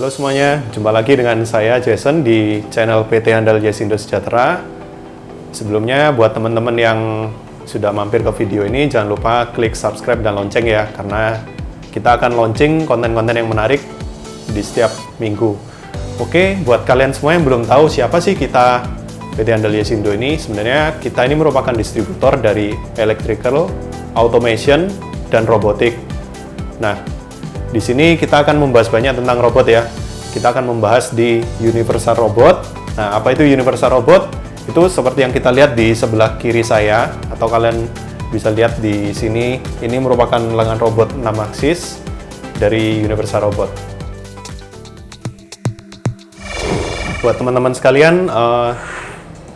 Halo semuanya, jumpa lagi dengan saya Jason di channel PT Handal Jasindo Sejahtera. Sebelumnya buat teman-teman yang sudah mampir ke video ini, jangan lupa klik subscribe dan lonceng ya, karena kita akan launching konten-konten yang menarik di setiap minggu. Oke, buat kalian semua yang belum tahu siapa sih kita PT Handal Jasindo ini, sebenarnya kita ini merupakan distributor dari electrical, automation, dan robotik. Nah, di sini kita akan membahas banyak tentang robot ya. Kita akan membahas di Universal Robot. Nah, apa itu Universal Robot? Itu seperti yang kita lihat di sebelah kiri saya, atau kalian bisa lihat di sini. Ini merupakan lengan robot 6 aksis dari Universal Robot. Buat teman-teman sekalian,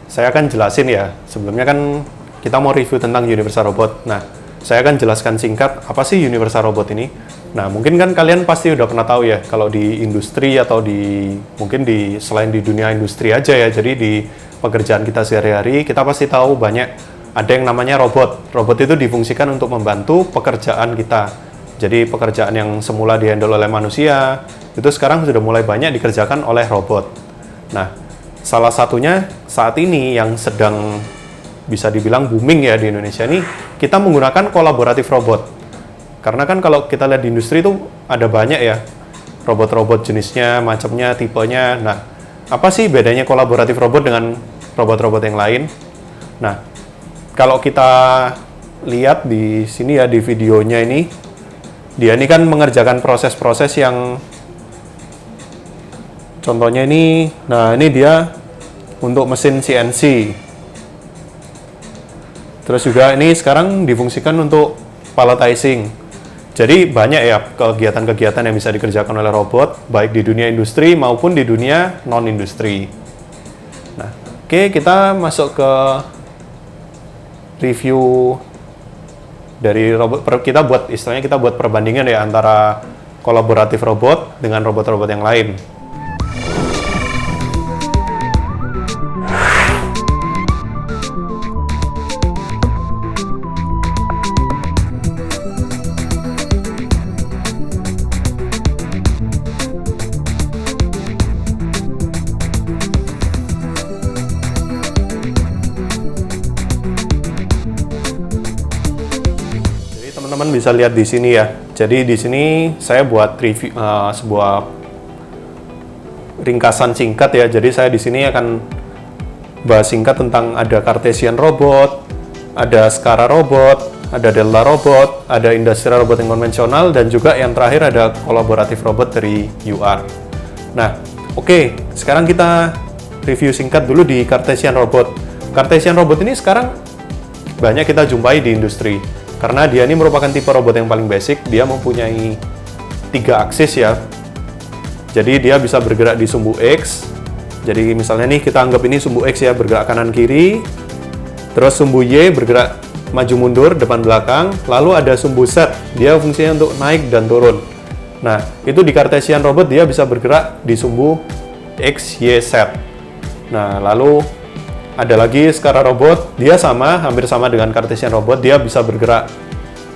saya akan jelasin ya. Sebelumnya kan kita mau review tentang Universal Robot. Nah, saya akan jelaskan singkat apa sih Universal Robot ini. Nah, mungkin kan kalian pasti udah pernah tahu ya, kalau di industri atau mungkin selain di dunia industri aja ya, jadi di pekerjaan kita sehari-hari, kita pasti tahu banyak ada yang namanya robot. Robot itu difungsikan untuk membantu pekerjaan kita. Jadi pekerjaan yang semula dihandle oleh manusia, itu sekarang sudah mulai banyak dikerjakan oleh robot. Nah, salah satunya saat ini yang sedang bisa dibilang booming ya di Indonesia ini, kita menggunakan kolaboratif robot. Karena kan kalau kita lihat di industri itu ada banyak ya, robot-robot jenisnya, macamnya, tipenya. Nah, apa sih bedanya kolaboratif robot dengan robot-robot yang lain? Nah, kalau kita lihat di sini ya, di videonya ini, dia ini kan mengerjakan proses-proses yang, contohnya ini, nah ini dia untuk mesin CNC. Terus juga ini sekarang difungsikan untuk palletizing. Jadi banyak ya kegiatan-kegiatan yang bisa dikerjakan oleh robot, baik di dunia industri maupun di dunia non-industri. Nah, oke, kita masuk ke review dari robot. Kita buat perbandingan ya antara kolaboratif robot dengan robot-robot yang lain. Teman-teman bisa lihat di sini ya. Jadi di sini saya buat review sebuah ringkasan singkat ya. Jadi saya di sini akan bahas singkat tentang ada Cartesian robot, ada Skara robot, ada Delta robot, ada industrial robot yang konvensional, dan juga yang terakhir ada kolaboratif robot dari UR. Nah, oke, sekarang kita review singkat dulu di Cartesian robot. Cartesian robot ini sekarang banyak kita jumpai di industri. Karena dia ini merupakan tipe robot yang paling basic, dia mempunyai 3 aksis ya. Jadi dia bisa bergerak di sumbu X. Jadi misalnya nih kita anggap ini sumbu X ya, bergerak kanan kiri. Terus sumbu Y bergerak maju mundur, depan belakang. Lalu ada sumbu Z, dia fungsinya untuk naik dan turun. Nah, itu di Cartesian robot dia bisa bergerak di sumbu X, Y, Z. Nah, lalu ada lagi Skara robot, dia hampir sama dengan Cartesian robot, dia bisa bergerak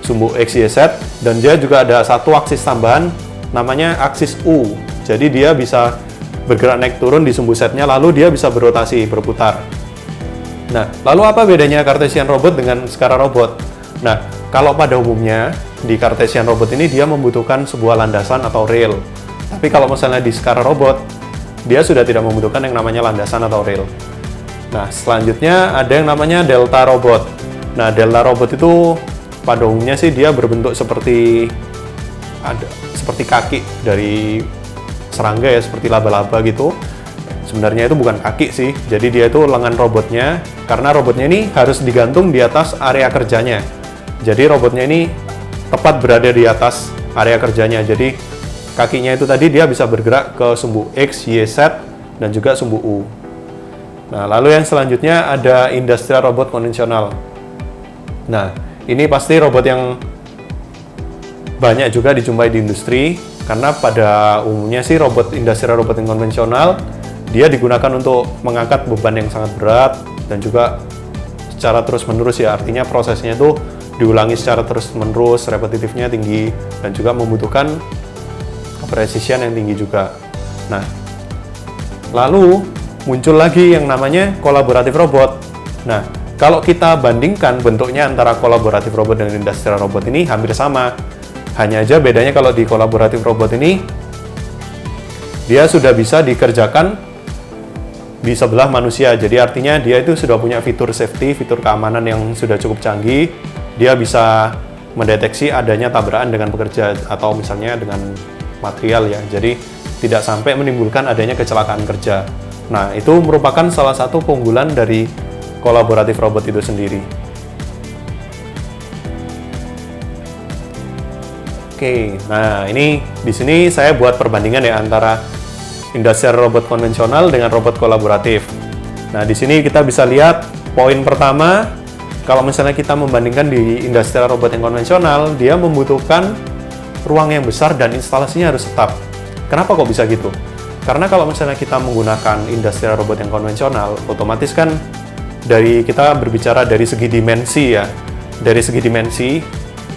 sumbu X, Y, Z, dan dia juga ada satu aksis tambahan, namanya aksis U. Jadi dia bisa bergerak naik turun di sumbu Z-nya, lalu dia bisa berotasi, berputar. Nah, lalu apa bedanya Cartesian robot dengan Skara robot? Nah, kalau pada umumnya, di Cartesian robot ini dia membutuhkan sebuah landasan atau rail. Tapi kalau misalnya di Skara robot, dia sudah tidak membutuhkan yang namanya landasan atau rail. Nah, selanjutnya ada yang namanya Delta robot. Nah, Delta robot itu pada umumnya sih dia berbentuk seperti kaki dari serangga ya, seperti laba-laba gitu. Sebenarnya itu bukan kaki sih, jadi dia itu lengan robotnya, karena robotnya ini harus digantung di atas area kerjanya. Jadi robotnya ini tepat berada di atas area kerjanya. Jadi kakinya itu tadi dia bisa bergerak ke sumbu X, Y, Z, dan juga sumbu U. Nah, lalu yang selanjutnya ada industrial robot konvensional. Nah, ini pasti robot yang banyak juga dijumpai di industri, karena pada umumnya sih industrial robot yang konvensional, dia digunakan untuk mengangkat beban yang sangat berat, dan juga secara terus-menerus ya, artinya prosesnya itu diulangi secara terus-menerus, repetitifnya tinggi, dan juga membutuhkan precision yang tinggi juga. Nah, lalu muncul lagi yang namanya kolaboratif robot. Nah, kalau kita bandingkan bentuknya antara kolaboratif robot dengan industrial robot ini hampir sama. Hanya aja bedanya kalau di kolaboratif robot ini dia sudah bisa dikerjakan di sebelah manusia. Jadi artinya dia itu sudah punya fitur safety, fitur keamanan yang sudah cukup canggih. Dia bisa mendeteksi adanya tabrakan dengan pekerja atau misalnya dengan material ya. Jadi tidak sampai menimbulkan adanya kecelakaan kerja. Nah, itu merupakan salah satu keunggulan dari kolaboratif robot itu sendiri. Oke, nah ini di sini saya buat perbandingan ya antara industrial robot konvensional dengan robot kolaboratif. Nah, di sini kita bisa lihat poin pertama, kalau misalnya kita membandingkan di industrial robot yang konvensional, dia membutuhkan ruang yang besar dan instalasinya harus tetap. Kenapa kok bisa gitu? Karena kalau misalnya kita menggunakan industrial robot yang konvensional, otomatis kan kita berbicara dari segi dimensi ya. Dari segi dimensi,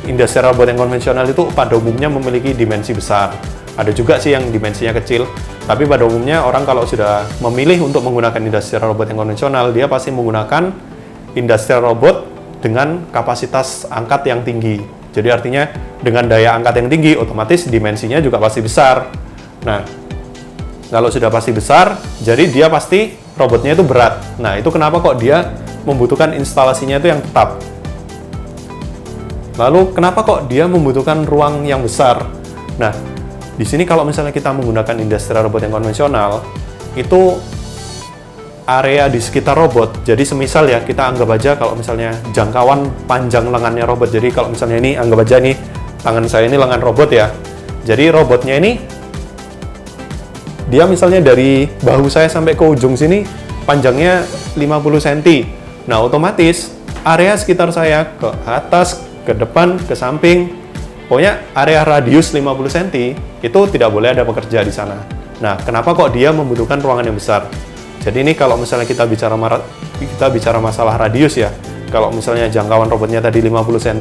industrial robot yang konvensional itu pada umumnya memiliki dimensi besar. Ada juga sih yang dimensinya kecil, tapi pada umumnya orang kalau sudah memilih untuk menggunakan industrial robot yang konvensional, dia pasti menggunakan industrial robot dengan kapasitas angkat yang tinggi. Jadi artinya dengan daya angkat yang tinggi, otomatis dimensinya juga pasti besar. Nah, kalau sudah pasti besar, jadi dia pasti robotnya itu berat. Nah, itu kenapa kok dia membutuhkan instalasinya itu yang tetap. Lalu, kenapa kok dia membutuhkan ruang yang besar? Nah, di sini kalau misalnya kita menggunakan industrial robot yang konvensional, itu area di sekitar robot. Jadi semisal ya, kita anggap aja kalau misalnya jangkauan panjang lengannya robot. Jadi kalau misalnya ini, anggap aja nih, tangan saya ini lengan robot ya. Jadi robotnya ini dia misalnya dari bahu saya sampai ke ujung sini panjangnya 50 cm. Nah, otomatis area sekitar saya ke atas, ke depan, ke samping, pokoknya area radius 50 cm itu tidak boleh ada pekerja di sana. Nah, kenapa kok dia membutuhkan ruangan yang besar? Jadi ini kalau misalnya kita bicara masalah radius ya. Kalau misalnya jangkauan robotnya tadi 50 cm,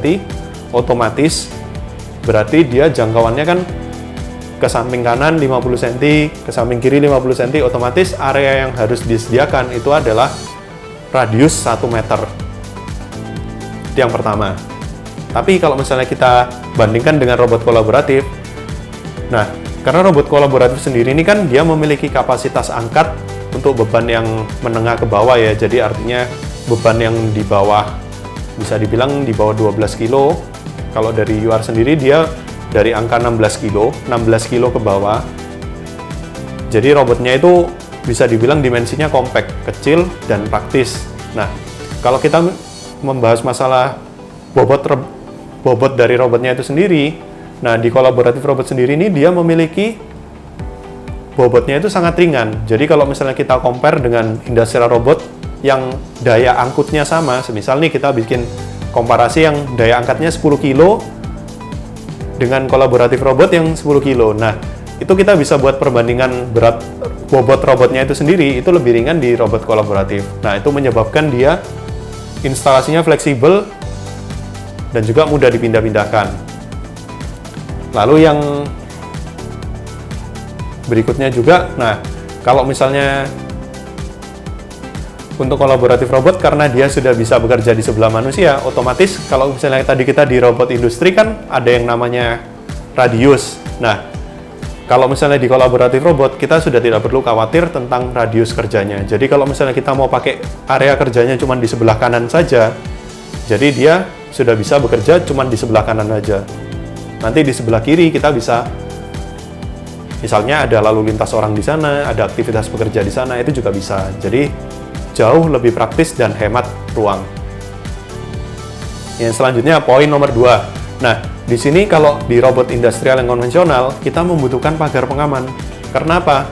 otomatis berarti dia jangkauannya kan ke samping kanan 50 cm, ke samping kiri 50 cm, otomatis area yang harus disediakan itu adalah radius 1 meter. Itu yang pertama. Tapi kalau misalnya kita bandingkan dengan robot kolaboratif, nah, karena robot kolaboratif sendiri ini kan dia memiliki kapasitas angkat untuk beban yang menengah ke bawah ya, jadi artinya beban yang di bawah, bisa dibilang di bawah 12 kilo. Kalau dari UR sendiri dia dari angka 16 kilo ke bawah. Jadi robotnya itu bisa dibilang dimensinya compact, kecil, dan praktis. Nah, kalau kita membahas masalah bobot dari robotnya itu sendiri, nah di kolaboratif robot sendiri ini dia memiliki bobotnya itu sangat ringan. Jadi kalau misalnya kita compare dengan industrial robot yang daya angkutnya sama, semisal nih kita bikin komparasi yang daya angkatnya 10 kilo dengan kolaboratif robot yang 10 kilo. Nah, itu kita bisa buat perbandingan berat bobot robotnya itu sendiri, itu lebih ringan di robot kolaboratif. Nah, itu menyebabkan dia instalasinya fleksibel dan juga mudah dipindah-pindahkan. Lalu yang berikutnya juga, nah, kalau misalnya untuk kolaboratif robot, karena dia sudah bisa bekerja di sebelah manusia, otomatis kalau misalnya tadi kita di robot industri kan ada yang namanya radius. Nah, kalau misalnya di kolaboratif robot, kita sudah tidak perlu khawatir tentang radius kerjanya. Jadi kalau misalnya kita mau pakai area kerjanya cuma di sebelah kanan saja, jadi dia sudah bisa bekerja cuma di sebelah kanan saja. Nanti di sebelah kiri kita bisa, misalnya ada lalu lintas orang di sana, ada aktivitas pekerja di sana, itu juga bisa. Jadi jauh lebih praktis dan hemat ruang. Yang selanjutnya poin nomor 2. Nah, di sini kalau di robot industrial yang konvensional, kita membutuhkan pagar pengaman. Karena apa?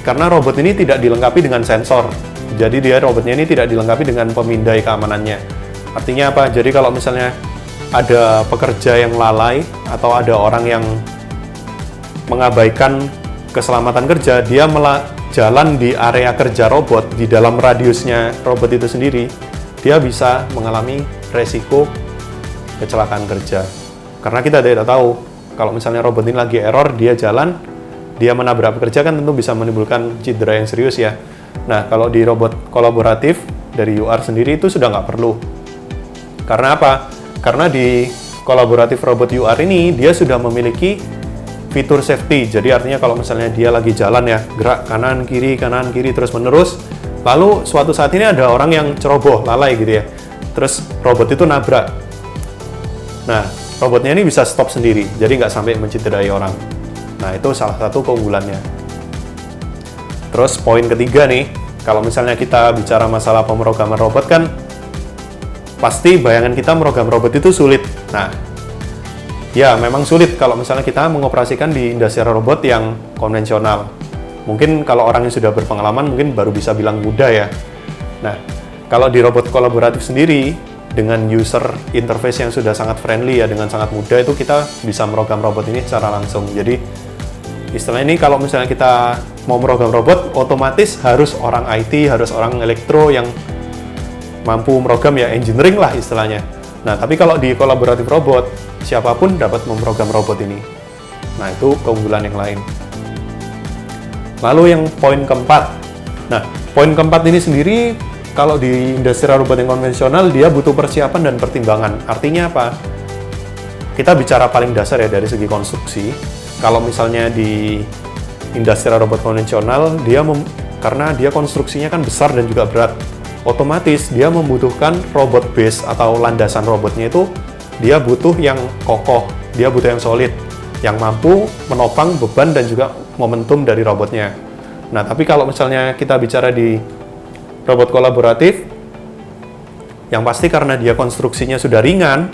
Karena robot ini tidak dilengkapi dengan sensor. Jadi robotnya ini tidak dilengkapi dengan pemindai keamanannya. Artinya apa? Jadi kalau misalnya ada pekerja yang lalai atau ada orang yang mengabaikan keselamatan kerja, dia jalan di area kerja robot, di dalam radiusnya robot itu sendiri, dia bisa mengalami resiko kecelakaan kerja. Karena kita tidak tahu, kalau misalnya robot ini lagi error, dia jalan dia menabrak pekerja kan tentu bisa menimbulkan cedera yang serius ya. Nah, kalau di robot kolaboratif dari UR sendiri itu sudah nggak perlu. Karena apa? Karena di kolaboratif robot UR ini, dia sudah memiliki fitur safety. Jadi artinya kalau misalnya dia lagi jalan ya, gerak kanan kiri terus menerus, lalu suatu saat ini ada orang yang ceroboh, lalai gitu ya, terus robot itu nabrak. Nah, robotnya ini bisa stop sendiri, jadi nggak sampai mencederai orang. Nah, itu salah satu keunggulannya. Terus poin ketiga nih, kalau misalnya kita bicara masalah pemrograman robot kan, pasti bayangan kita merogram robot itu sulit. Nah, ya memang sulit kalau misalnya kita mengoperasikan di industrial robot yang konvensional. Mungkin kalau orang yang sudah berpengalaman mungkin baru bisa bilang mudah ya. Nah, kalau di robot kolaboratif sendiri, dengan user interface yang sudah sangat friendly ya, dengan sangat mudah itu kita bisa merogram robot ini secara langsung. Jadi, istilah ini kalau misalnya kita mau merogram robot, otomatis harus orang IT, harus orang elektro yang mampu merogram ya, engineering lah istilahnya. Nah, tapi kalau di kolaboratif robot, siapapun dapat memprogram robot ini. Nah, itu keunggulan yang lain. Lalu yang poin keempat. Nah, poin keempat ini sendiri, kalau di industrial robot yang konvensional, dia butuh persiapan dan pertimbangan. Artinya apa? Kita bicara paling dasar ya dari segi konstruksi. Kalau misalnya di industrial robot konvensional, karena dia konstruksinya kan besar dan juga berat, otomatis dia membutuhkan robot base atau landasan robotnya itu dia butuh yang kokoh, dia butuh yang solid, yang mampu menopang beban dan juga momentum dari robotnya. Nah, tapi kalau misalnya kita bicara di robot kolaboratif, yang pasti karena dia konstruksinya sudah ringan,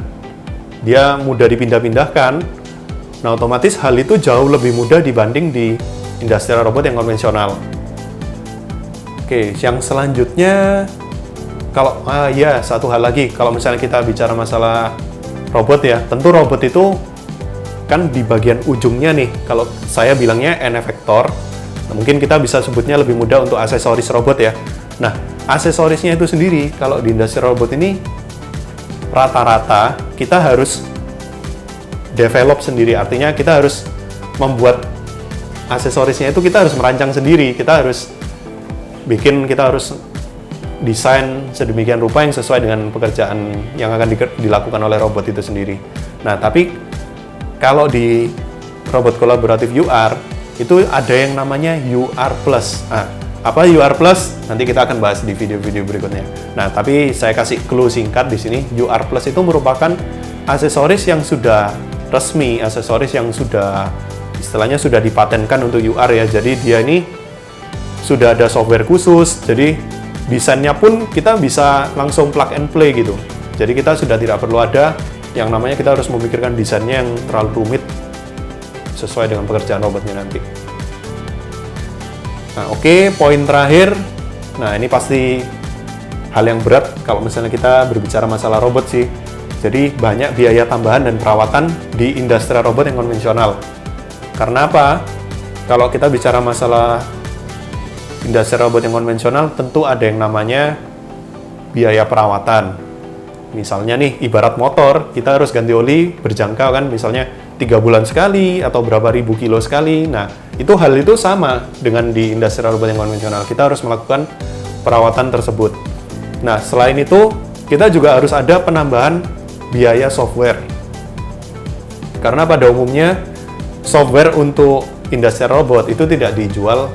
dia mudah dipindah-pindahkan, nah otomatis hal itu jauh lebih mudah dibanding di industrial robot yang konvensional. Oke, yang selanjutnya, kalau satu hal lagi, kalau misalnya kita bicara masalah robot ya, tentu robot itu kan di bagian ujungnya nih, kalau saya bilangnya end effector, nah, mungkin kita bisa sebutnya lebih mudah untuk aksesoris robot ya. Nah, aksesorisnya itu sendiri, kalau di industrial robot ini, rata-rata kita harus develop sendiri, artinya kita harus membuat aksesorisnya itu, kita harus merancang sendiri, kita harus desain sedemikian rupa yang sesuai dengan pekerjaan yang akan dilakukan oleh robot itu sendiri. Nah, tapi kalau di robot kolaboratif UR, itu ada yang namanya UR+. Nah, apa UR+? Nanti kita akan bahas di video-video berikutnya. Nah, tapi saya kasih clue singkat di sini. UR+ itu merupakan aksesoris yang sudah resmi, aksesoris yang sudah, istilahnya sudah dipatenkan untuk UR ya. Jadi dia ini sudah ada software khusus, jadi desainnya pun kita bisa langsung plug and play gitu. Jadi kita sudah tidak perlu ada yang namanya kita harus memikirkan desainnya yang terlalu rumit sesuai dengan pekerjaan robotnya nanti. Nah, oke, poin terakhir. Nah, ini pasti hal yang berat kalau misalnya kita berbicara masalah robot sih. Jadi banyak biaya tambahan dan perawatan di industrial robot yang konvensional. Karena apa? Kalau kita bicara masalah industrial robot yang konvensional, tentu ada yang namanya biaya perawatan. Misalnya nih, ibarat motor, kita harus ganti oli berjangka kan, misalnya 3 bulan sekali atau berapa ribu kilo sekali. Nah, hal itu sama dengan di industrial robot yang konvensional. Kita harus melakukan perawatan tersebut. Nah, selain itu, kita juga harus ada penambahan biaya software. Karena pada umumnya, software untuk industrial robot itu tidak dijual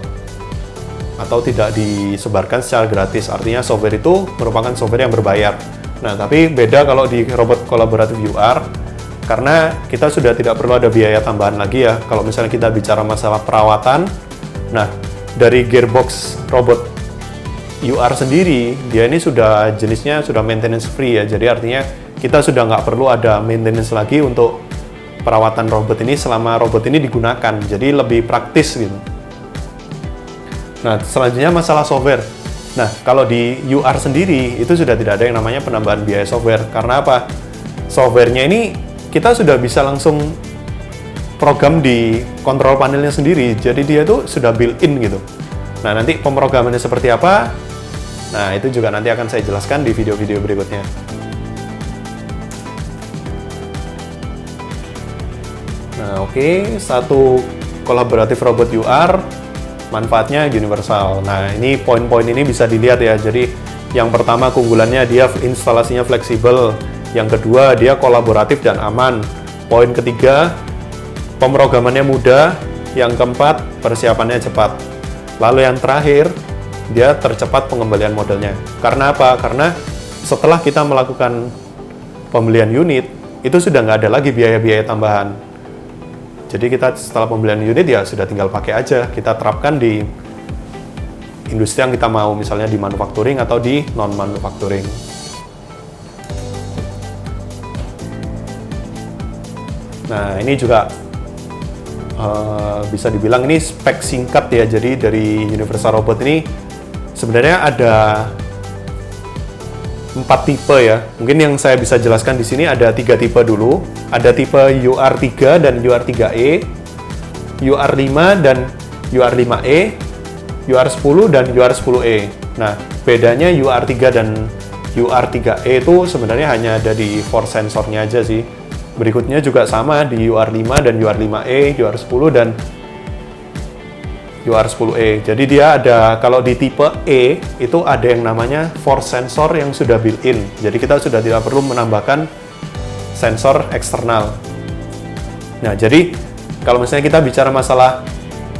atau tidak disebarkan secara gratis. Artinya software itu merupakan software yang berbayar. Nah, tapi beda kalau di robot kolaboratif UR, karena kita sudah tidak perlu ada biaya tambahan lagi ya. Kalau misalnya kita bicara masalah perawatan, nah dari gearbox robot UR sendiri, dia ini sudah jenisnya sudah maintenance free ya. Jadi artinya kita sudah nggak perlu ada maintenance lagi untuk perawatan robot ini selama robot ini digunakan. Jadi lebih praktis gitu. Nah, selanjutnya masalah software. Nah, kalau di UR sendiri, itu sudah tidak ada yang namanya penambahan biaya software. Karena apa? Softwarenya ini kita sudah bisa langsung program di kontrol panelnya sendiri. Jadi dia itu sudah built-in gitu. Nah, nanti pemrogramannya seperti apa? Nah, itu juga nanti akan saya jelaskan di video-video berikutnya. Nah, oke. Satu Collaborative Robot UR, manfaatnya universal. Nah, ini poin-poin ini bisa dilihat ya. Jadi, yang pertama keunggulannya dia instalasinya fleksibel. Yang kedua, dia kolaboratif dan aman. Poin ketiga, pemrogramannya mudah. Yang keempat, persiapannya cepat. Lalu yang terakhir, dia tercepat pengembalian modalnya. Karena apa? Karena setelah kita melakukan pembelian unit, itu sudah nggak ada lagi biaya-biaya tambahan. Jadi kita setelah pembelian unit ya sudah tinggal pakai aja. Kita terapkan di industri yang kita mau, misalnya di manufacturing atau di non-manufacturing. Nah, ini juga bisa dibilang ini spek singkat ya. Jadi dari Universal Robot ini sebenarnya ada 4 tipe ya. Mungkin yang saya bisa jelaskan di sini ada 3 tipe dulu. Ada tipe UR3 dan UR3E, UR5 dan UR5E, UR10 dan UR10E. Nah, bedanya UR3 dan UR3E itu sebenarnya hanya ada di force sensornya aja sih. Berikutnya juga sama di UR5 dan UR5E, UR10 dan UR10E. Jadi dia ada, kalau di tipe E itu ada yang namanya force sensor yang sudah built-in. Jadi kita sudah tidak perlu menambahkan sensor eksternal. Nah, jadi kalau misalnya kita bicara masalah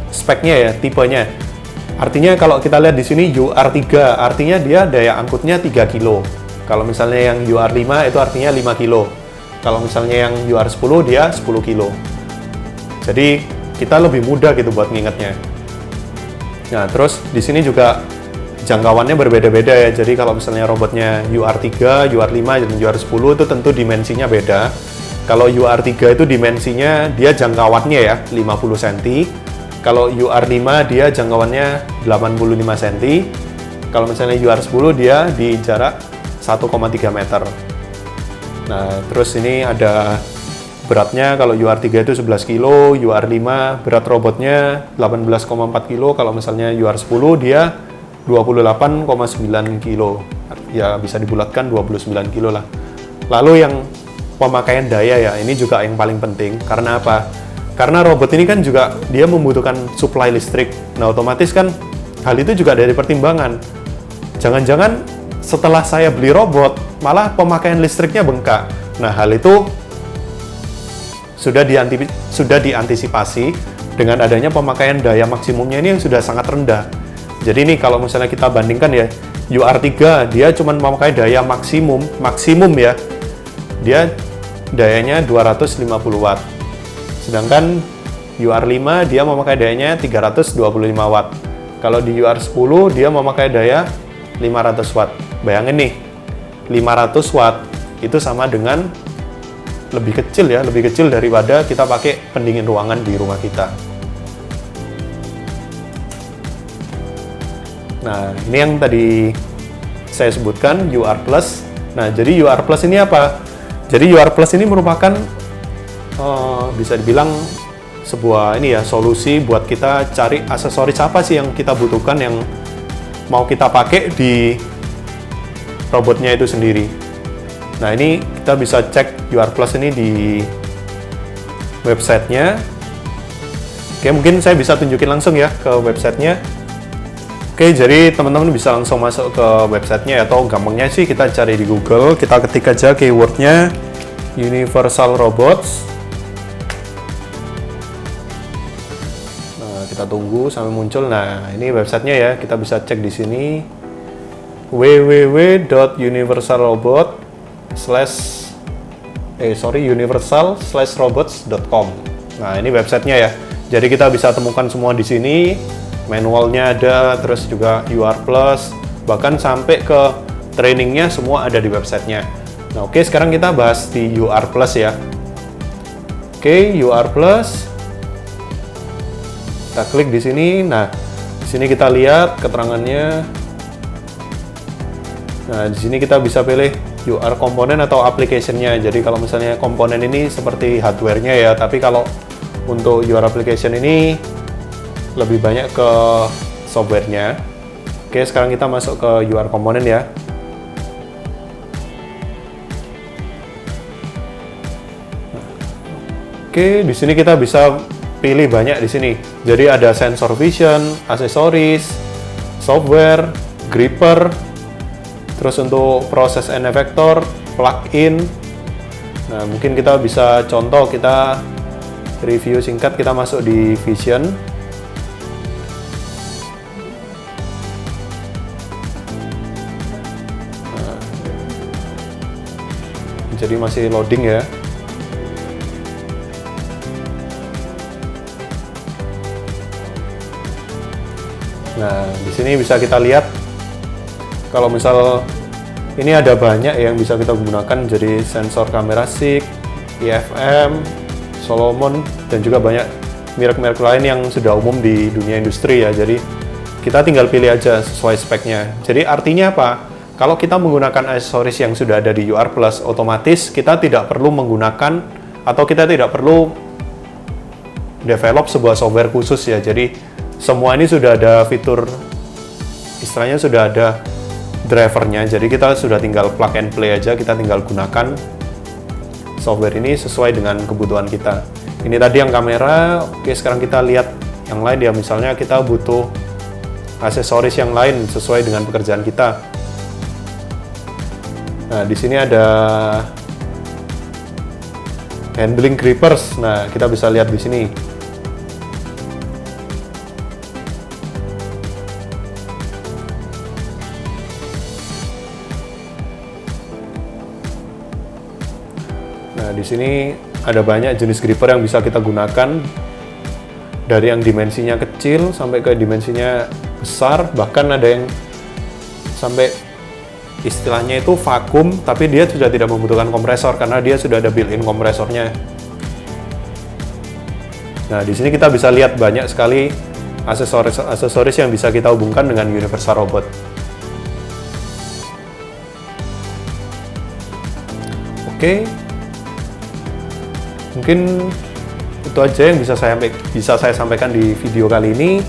speknya ya, tipenya. Artinya kalau kita lihat di sini UR3, artinya dia daya angkutnya 3 kilo. Kalau misalnya yang UR5 itu artinya 5 kilo. Kalau misalnya yang UR10 dia 10 kilo. Jadi kita lebih mudah gitu buat ngingetnya. Nah, terus di sini juga jangkauannya berbeda-beda ya. Jadi kalau misalnya robotnya UR3, UR5, dan UR10 itu tentu dimensinya beda. Kalau UR3 itu dimensinya dia jangkauannya ya 50 cm. Kalau UR5 dia jangkauannya 85 cm. Kalau misalnya UR10 dia di jarak 1,3 meter. Nah, terus ini ada beratnya. Kalau UR3 itu 11 kilo, UR5 berat robotnya 18,4 kilo, kalau misalnya UR10 dia 28,9 kilo. Ya bisa dibulatkan 29 kilo lah. Lalu yang pemakaian daya ya, ini juga yang paling penting. Karena apa? Karena robot ini kan juga dia membutuhkan supply listrik. Nah, otomatis kan hal itu juga dari pertimbangan. Jangan-jangan setelah saya beli robot, malah pemakaian listriknya bengkak. Nah, hal itu sudah diantisipasi dengan adanya pemakaian daya maksimumnya ini yang sudah sangat rendah. Jadi ini kalau misalnya kita bandingkan ya, UR3 dia cuma memakai daya maksimum ya, dia dayanya 250 watt. Sedangkan UR5 dia memakai dayanya 325 watt. Kalau di UR10 dia memakai daya 500 watt. Bayangin nih, 500 watt itu sama dengan lebih kecil daripada kita pakai pendingin ruangan di rumah kita. Nah, ini yang tadi saya sebutkan UR+. Nah, jadi UR+ ini apa? Jadi UR+ ini merupakan bisa dibilang sebuah solusi buat kita cari aksesoris apa sih yang kita butuhkan yang mau kita pakai di robotnya itu sendiri. Nah, ini kita bisa cek UR+ ini di websitenya. Oke, mungkin saya bisa tunjukin langsung ya ke websitenya. Oke, jadi teman-teman bisa langsung masuk ke websitenya, atau gampangnya sih kita cari di Google, kita ketik aja keywordnya Universal Robots. Nah, kita tunggu sampai muncul. Nah, ini websitenya ya, kita bisa cek di sini universal/robots.com. Nah, ini websitenya ya. Jadi kita bisa temukan semua di sini. Manualnya ada, terus juga UR+, bahkan sampai ke trainingnya semua ada di websitenya. Nah, oke, sekarang kita bahas di UR+ ya. Oke, UR+. Kita klik di sini. Nah, di sini kita lihat keterangannya. Nah, di sini kita bisa pilih UR komponen atau application-nya. Jadi kalau misalnya komponen ini seperti hardware-nya ya, tapi kalau untuk UR application ini lebih banyak ke software-nya. Oke, sekarang kita masuk ke UR komponen ya. Oke, di sini kita bisa terpilih banyak di sini. Jadi ada sensor vision, aksesoris, software, gripper, terus untuk proses and effector, plugin. Nah, mungkin kita bisa contoh, kita review singkat, kita masuk di Vision. Nah, jadi masih loading ya. Nah, di sini bisa kita lihat kalau misal ini ada banyak yang bisa kita gunakan, jadi sensor kamera SIG, IFM, Solomon, dan juga banyak merek-merek lain yang sudah umum di dunia industri ya. Jadi kita tinggal pilih aja sesuai speknya. Jadi artinya apa? Kalau kita menggunakan aksesoris yang sudah ada di UR Plus, otomatis kita tidak perlu menggunakan atau kita tidak perlu develop sebuah software khusus ya. Jadi semua ini sudah ada fitur, istilahnya sudah ada drivernya, jadi kita sudah tinggal plug and play aja, kita tinggal gunakan software ini sesuai dengan kebutuhan kita. Ini tadi yang kamera. Oke, sekarang kita lihat yang lain ya, misalnya kita butuh aksesoris yang lain sesuai dengan pekerjaan kita. Nah, di sini ada handling grippers. Nah, kita bisa lihat di sini. Nah, di sini ada banyak jenis gripper yang bisa kita gunakan, dari yang dimensinya kecil sampai ke dimensinya besar, bahkan ada yang sampai istilahnya itu vakum, tapi dia sudah tidak membutuhkan kompresor karena dia sudah ada built-in kompresornya. Nah, di sini kita bisa lihat banyak sekali aksesoris yang bisa kita hubungkan dengan Universal Robot. Oke. Mungkin itu aja yang bisa saya sampaikan di video kali ini.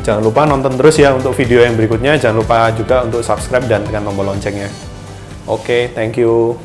Jangan lupa nonton terus ya untuk video yang berikutnya. Jangan lupa juga untuk subscribe dan tekan tombol loncengnya. Oke, thank you.